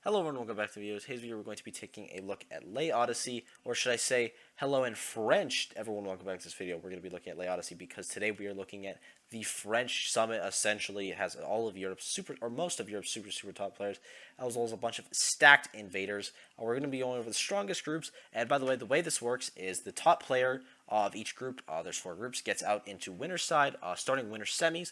Hello everyone, welcome back to the videos. Today's video we're going to be taking a look at Lay Odyssey, or should I say hello in French. Everyone welcome back to this video. We're going to be looking at Lay Odyssey because today we are looking at the French Summit. Essentially, it has all of Europe's most of Europe's super top players, as well as a bunch of stacked invaders. We're going to be going over the strongest groups, and by the way this works is the top player of each group, there's 4 groups, gets out into winner's side, starting winner semis.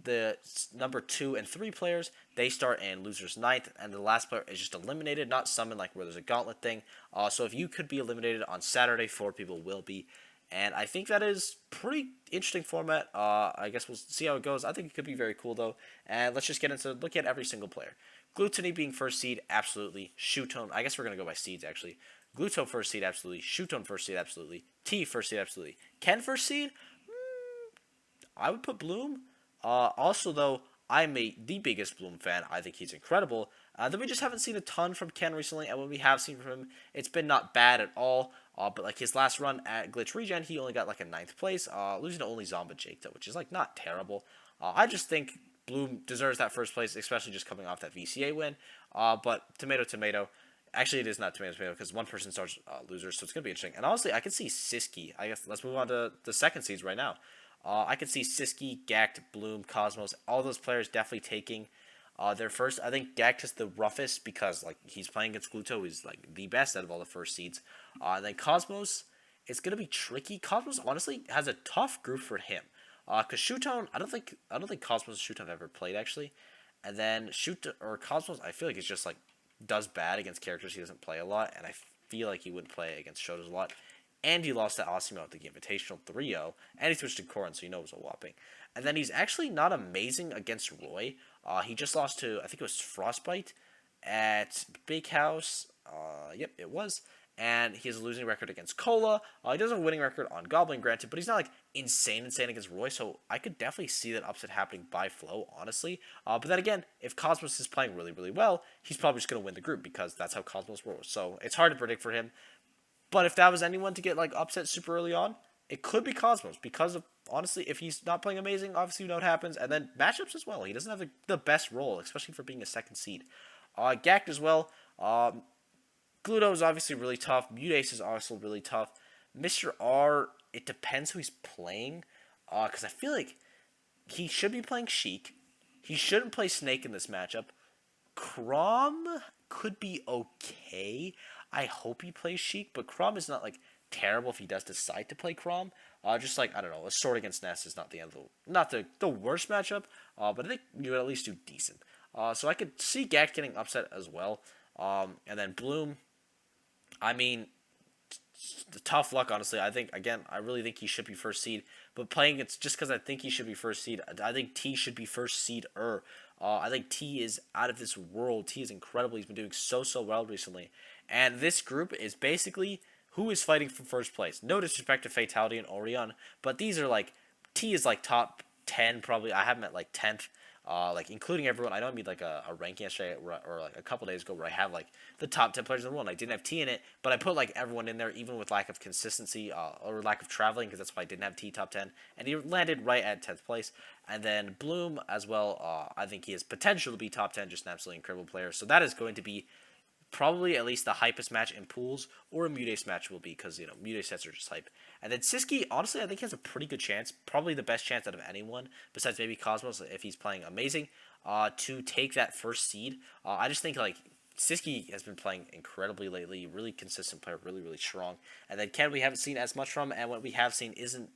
The number 2 and 3 players, they start in loser's ninth, and the last player is just eliminated, not summoned like where there's a gauntlet thing. So if you could be eliminated on Saturday, 4 people will be. And I think that is pretty interesting format. I guess we'll see how it goes. I think it could be very cool though. And let's just get into look at every single player. Gluttony being first seed, absolutely. Shootone, I guess we're gonna go by seeds actually. Gluto first seed, absolutely. Shootone first seed, absolutely. T first seed, absolutely. Ken first seed, I would put Bloom. Also, though, I'm the biggest Bloom fan. I think he's incredible. Then we just haven't seen a ton from Ken recently, and when we have seen from him, it's been not bad at all. But like his last run at Glitch Regen, he only got like a 9th place, losing to only Zomba Jake, though, which is like not terrible. I just think Bloom deserves that first place, especially just coming off that VCA win. But tomato. Actually, it is not tomato because one person starts losers, so it's gonna be interesting. And honestly, I could see Siski. I guess let's move on to the second seeds right now. I could see Siski, Gact, Bloom, Cosmos, all those players definitely taking their first. I think Gact is the roughest because like he's playing against Gluto. He's like the best out of all the first seeds. And then Cosmos, it's gonna be tricky. Cosmos honestly has a tough group for him. Cause Shootone, I don't think Cosmos and Shootone have ever played actually. And then Cosmos, I feel like it's just like does bad against characters he doesn't play a lot, and I feel like he wouldn't play against Shotos a lot. And he lost to Osimo at the Invitational 3-0, and he switched to Korin, so you know it was a whopping. And then he's actually not amazing against Roy. He just lost to, I think it was Frostbite at Big House. Yep, it was. And he has a losing record against Cola. He does have a winning record on Goblin, granted, but he's not like insane against Roy, so I could definitely see that upset happening by flow, honestly. But then again, if Cosmos is playing really well, he's probably just going to win the group because that's how Cosmos rolls. So it's hard to predict for him. But if that was anyone to get like upset super early on, it could be Cosmos because of honestly, if he's not playing amazing, obviously you know what happens, and then matchups as well. He doesn't have the best role, especially for being a second seed. Gact as well. Gluto is obviously really tough. Mutace is also really tough. Mr. R, it depends who he's playing, because I feel like he should be playing Sheik. He shouldn't play Snake in this matchup. Crom could be okay. I hope he plays Sheik, but Crom is not like terrible if he does decide to play Crom. Just like I don't know, a sword against Ness is not the end of not the worst matchup, but I think you would at least do decent. So I could see Gact getting upset as well. And then Bloom, I mean, tough luck, honestly. I think, again, I really think he should be first seed. But playing it's just because I think he should be first seed. I think T should be first seed. I think T is out of this world. T is incredible. He's been doing so well recently. And this group is basically who is fighting for first place. No disrespect to Fatality and Orion, but these are like, T is like top 10 probably. I have him at like 10th. Like including everyone. I know I made like a ranking yesterday or like a couple days ago where I have like the top 10 players in the world. I didn't have T in it, but I put like everyone in there, even with lack of consistency or lack of traveling, because that's why I didn't have T top 10. And he landed right at 10th place. And then Bloom as well. I think he has potential to be top 10, just an absolutely incredible player. So that is going to be probably at least the hypest match in pools, or a Mutace match will be, because, you know, Mutace sets are just hype. And then Siski, honestly, I think he has a pretty good chance, probably the best chance out of anyone, besides maybe Cosmos, if he's playing amazing, to take that first seed. I just think, like, Siski has been playing incredibly lately, really consistent player, really strong. And then Ken we haven't seen as much from, and what we have seen isn't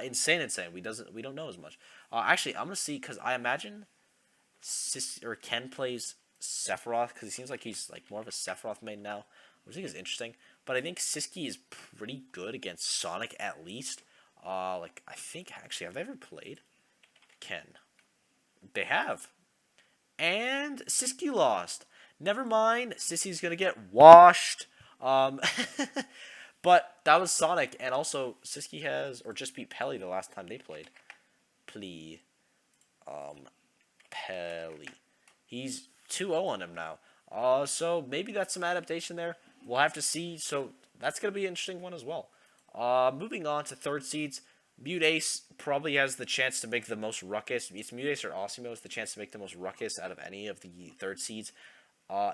insane. We don't know as much. Actually, I'm gonna see, because I imagine Ken plays Sephiroth, because he seems like he's like more of a Sephiroth main now, which I think is interesting. But I think Siski is pretty good against Sonic at least. Like I think actually, have they ever played Ken? They have, and Siski lost. Never mind, Siski's gonna get washed. Um, but that was Sonic, and also Siski has or just beat Pelly the last time they played. Pelly. He's 2-0 on him now. So maybe that's some adaptation there. We'll have to see. So that's going to be an interesting one as well. Moving on to third seeds. Mutace probably has the chance to make the most ruckus. It's Mutace or Osimo has the chance to make the most ruckus out of any of the third seeds.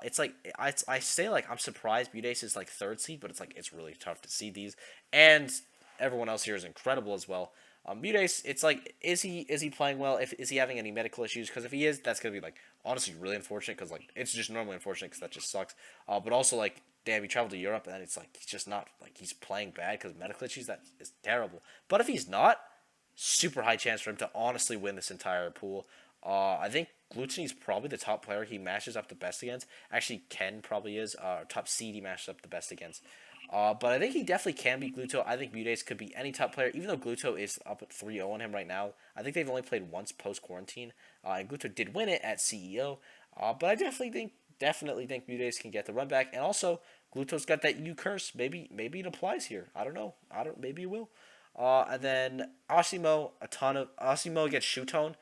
It's like I say like I'm surprised Budace is like third seed, but it's like it's really tough to see these, and everyone else here is incredible as well. Budace, it's like is he playing well? If is he having any medical issues? Because if he is, that's gonna be like honestly really unfortunate. Because like it's just normally unfortunate because that just sucks. But also like damn, he traveled to Europe and it's like he's just not like he's playing bad because medical issues. That is terrible. But if he's not, super high chance for him to honestly win this entire pool. I think Glutiny is probably the top player he matches up the best against. Actually, Ken probably is. Top seed he matches up the best against. But I think he definitely can beat Gluto. I think Mudace could be any top player, even though Gluto is up at 3-0 on him right now. I think they've only played once post-quarantine. And Gluto did win it at CEO. But I definitely think Mudace can get the run back. And also, Gluto's got that U curse. Maybe it applies here. I don't know. Maybe it will. And then Asimo, Asimo against Shutone,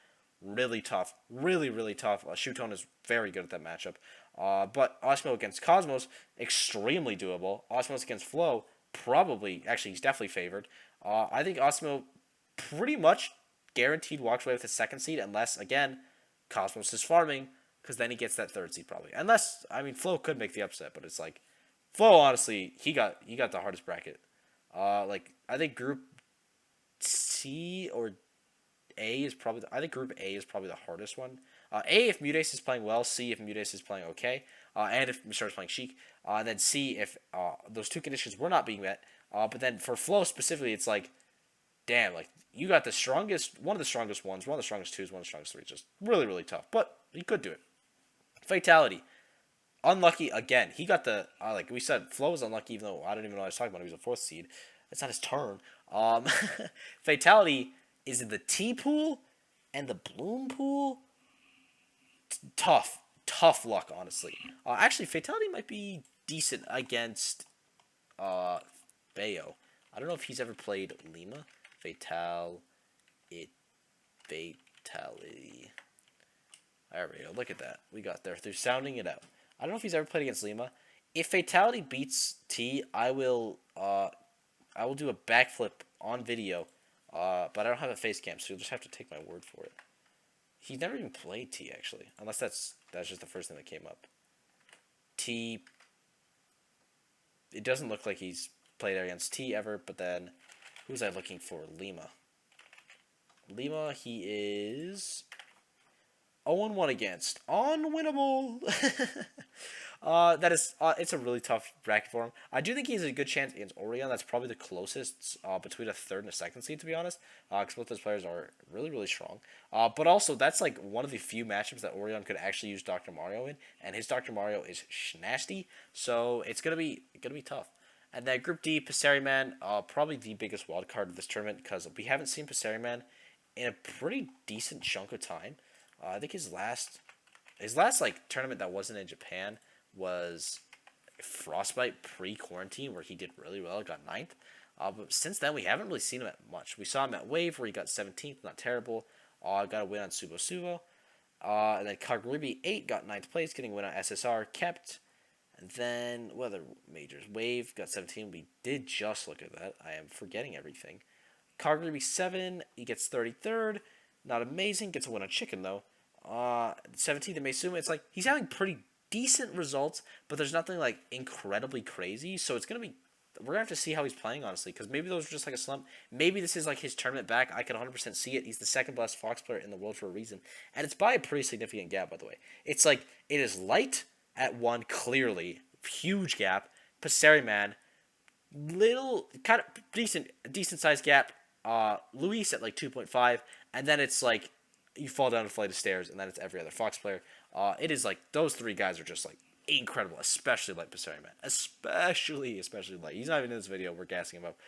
really tough, really tough. Shutone is very good at that matchup. But Asimo against Cosmos, extremely doable. Osmos against Flo, probably, actually, he's definitely favored. I think Asimo pretty much guaranteed walks away with the second seed, unless again Cosmos is farming, because then he gets that third seed probably. Unless I mean Flo could make the upset, but it's like Flo honestly he got the hardest bracket. Like I think Group C or A is probably I think Group A is probably the hardest one. A if Mudace is playing well, C if Mudace is playing okay, and if Mr. is playing Sheik, and then C if those two conditions were not being met. But then for Flow specifically, it's like, damn, like you got the strongest, one of the strongest ones, one of the strongest twos, one of the strongest threes. Just really tough, but he could do it. Fatality, unlucky again. He got the like we said, Flo was unlucky, even though I don't even know what I was talking about. He was a fourth seed. It's not his turn. Fatality is in the T pool and the Bloom pool. Tough luck, honestly. Actually, Fatality might be decent against Bayo. I don't know if he's ever played Lima. Fatality. There we go. Look at that. We got there through sounding it out. I don't know if he's ever played against Lima. If Fatality beats T, I will do a backflip on video. But I don't have a face cam, so you'll just have to take my word for it. He's never even played T, actually. Unless that's just the first thing that came up. T. It doesn't look like he's played against T ever, but then who was I looking for? Lima. Lima, he is 0-1 against. Unwinnable! It's a really tough bracket for him. I do think he has a good chance against Orion. That's probably the closest between a third and a second seed, to be honest. Because both those players are really strong. But also, that's like one of the few matchups that Orion could actually use Dr. Mario in, and his Dr. Mario is nasty. So it's gonna be tough. And then Group D, Passeriman, probably the biggest wild card of this tournament because we haven't seen Passeriman in a pretty decent chunk of time. I think his last like tournament that wasn't in Japan was Frostbite pre-quarantine, where he did really well, got 9th. But since then, we haven't really seen him at much. We saw him at Wave, where he got 17th, not terrible. Got a win on Subo. And then Kaguribi 8 got 9th place, getting a win on SSR, kept. And then, what other majors? Wave got 17. We did just look at that. I am forgetting everything. Kaguribi 7, he gets 33rd. Not amazing. Gets a win on Chicken, though. 17th in Meisuma. It's like, he's having pretty decent results, but there's nothing like incredibly crazy. So it's gonna be, we're gonna have to see how he's playing, honestly, because maybe those are just like a slump. Maybe this is like his tournament back. I can 100% see it. He's the second best Fox player in the world for a reason, and it's by a pretty significant gap, by the way. It's like it is light at 1, clearly huge gap. Passeriman, little kind of decent sized gap. Luis at like 2.5, and then it's like you fall down a flight of stairs, and then it's every other Fox player. It is like those three guys are just like incredible, especially like Passeriman, especially light. He's not even in this video. We're gassing him up.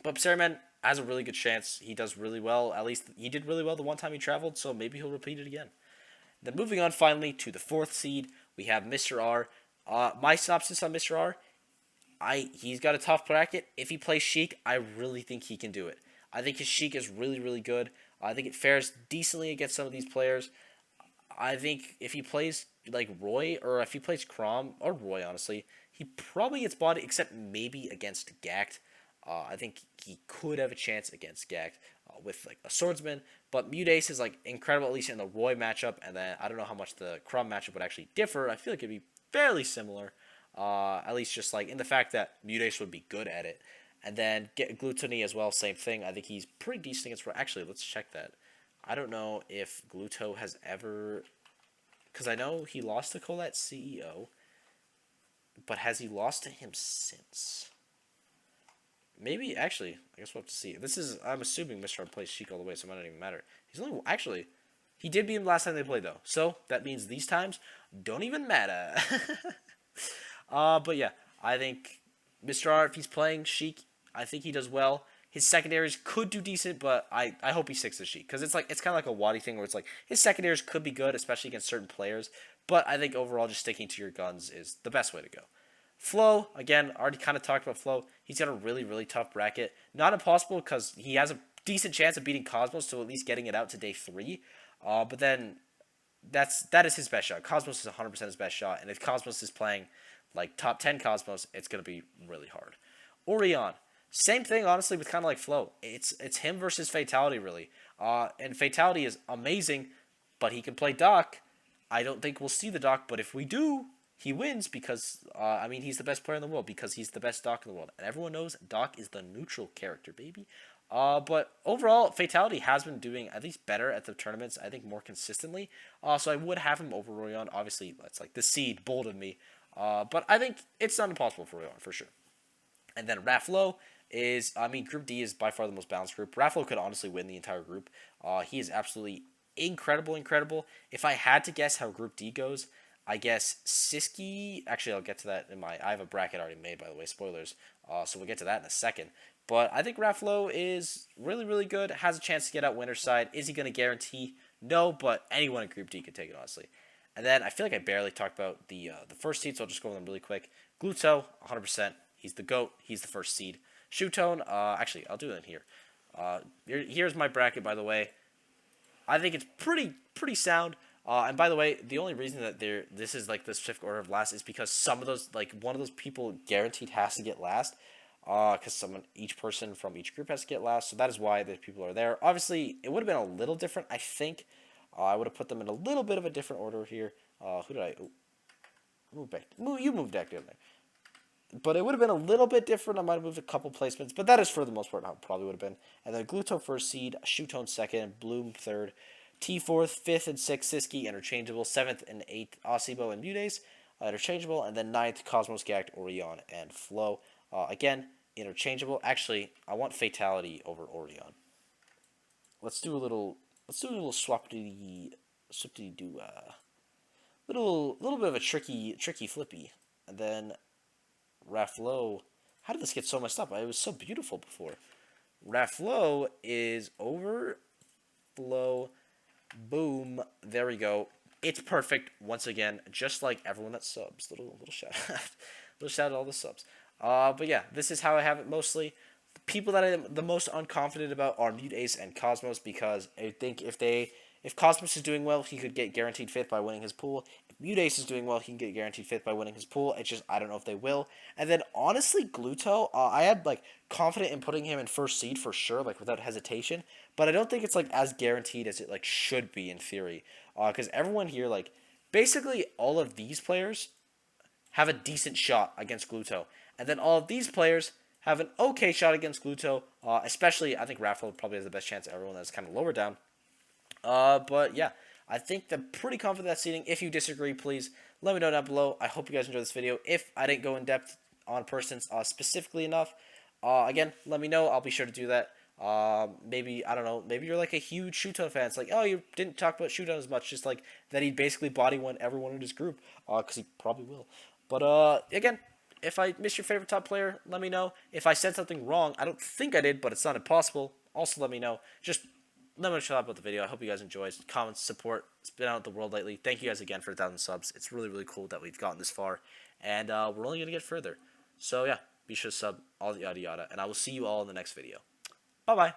But Passeriman has a really good chance. He does really well. At least he did really well the one time he traveled, so maybe he'll repeat it again. Then moving on finally to the 4th seed, we have Mr. R. My synopsis on Mr. R. He's got a tough bracket. If he plays Sheik, I really think he can do it. I think his Sheik is really good. I think it fares decently against some of these players. I think if he plays like Roy, or if he plays Crom or Roy, honestly, he probably gets bodied, except maybe against Gact. I think he could have a chance against Gact with like a swordsman, but Mutace is like incredible, at least in the Roy matchup. And then I don't know how much the Crumb matchup would actually differ. I feel like it'd be fairly similar, at least just like in the fact that Mutace would be good at it. And then get Gluttony as well, same thing. I think he's pretty decent against. Actually, let's check that. I don't know if Gluto has ever, because I know he lost to Colette CEO, but has he lost to him since? Maybe, actually, I guess we'll have to see. This is, I'm assuming Mr. Hard plays Sheik all the way, so it might not even matter. He's only, actually, he did beat him last time they played, though. So, that means these times don't even matter. But yeah, I think Mr. R, if he's playing Sheik, I think he does well. His secondaries could do decent, but I hope he sticks to Sheik. Because it's like, it's kind of like a Wadi thing where it's like, his secondaries could be good, especially against certain players. But I think overall, just sticking to your guns is the best way to go. Flo, again, already kind of talked about Flo. He's got a really, really tough bracket. Not impossible because he has a decent chance of beating Cosmos, so at least getting it out to day 3. But then that is his best shot. Cosmos is 100% his best shot, and if Cosmos is playing like top 10 Cosmos, it's going to be really hard. Orion, same thing, honestly, with kind of like Flo. It's him versus Fatality, really. And Fatality is amazing, but he can play Doc. I don't think we'll see the Doc, but if we do, he wins because, I mean, he's the best player in the world because he's the best Doc in the world. And everyone knows Doc is the neutral character, baby. But overall, Fatality has been doing at least better at the tournaments, I think, more consistently. So I would have him over Royan. Obviously, that's like the seed bolted me. But I think it's not impossible for Royan, for sure. And then Raflo is, I mean, Group D is by far the most balanced group. Raflo could honestly win the entire group. He is absolutely incredible. If I had to guess how Group D goes, I guess Siski. Actually, I'll get to that in my. I have a bracket already made, by the way. Spoilers. So we'll get to that in a second. But I think Raflo is really, really good. Has a chance to get out winner's side. Is he going to guarantee? No, but anyone in Group D could take it, honestly. And then I feel like I barely talked about the first seed, so I'll just go over them really quick. Gluto, 100%. He's the GOAT. He's the first seed. Shootone, actually, I'll do it in here. Here's my bracket, by the way. I think it's pretty sound. And by the way, the only reason that this is like the specific order of last is because some of those, like one of those people guaranteed has to get last. Because each person from each group has to get last. So that is why the people are there. Obviously, it would have been a little different, I think. I would have put them in a little bit of a different order here. Who did I move back? You moved back down there. But it would have been a little bit different. I might have moved a couple placements, but that is for the most part how it probably would have been. And then Gluto first seed, Shootone second, Bloom third, T fourth, fifth and sixth Siski interchangeable, seventh and eighth Osibo and Mutace interchangeable, and then ninth Cosmos Gact, Orion, and Flo. Again, interchangeable. Actually, I want Fatality over Orion. Let's do a little swap-dee do little bit of a tricky flippy, and then Raflo. How did this get so messed up? It was so beautiful before. Raflo is over Flo. Boom. There we go. It's perfect once again, just like everyone that subs. Little shout out. Little shout out to all the subs. But yeah, this is how I have it mostly. The people that I'm the most unconfident about are Mutace and Cosmos because I think if Cosmos is doing well, he could get guaranteed fifth by winning his pool. If Mutace is doing well, he can get guaranteed fifth by winning his pool. It's just I don't know if they will. And then honestly, Gluto, I had like confident in putting him in first seed for sure, like without hesitation. But I don't think it's like as guaranteed as it like should be in theory. Because everyone here, like basically all of these players have a decent shot against Gluto, and then all of these players have an okay shot against Gluto. Especially I think Raffle probably has the best chance of everyone that's kind of lower down. But yeah, I think they're pretty confident that seeding. If you disagree, please let me know down below. I hope you guys enjoyed this video. If I didn't go in depth on persons specifically enough, again, let me know. I'll be sure to do that. Maybe, I don't know, maybe you're like a huge Shootone fan. It's like, oh, you didn't talk about Shootone as much, just like that he basically body won everyone in his group, because he probably will. But, again, if I missed your favorite top player, let me know. If I said something wrong, I don't think I did, but it's not impossible. Also, let me know. Just let me know what about the video. I hope you guys enjoy. Comments, support. It's been out in the world lately. Thank you guys again for 1,000 subs. It's really, really cool that we've gotten this far, and we're only going to get further. So, yeah, be sure to sub, all the yada yada, and I will see you all in the next video. Bye-bye.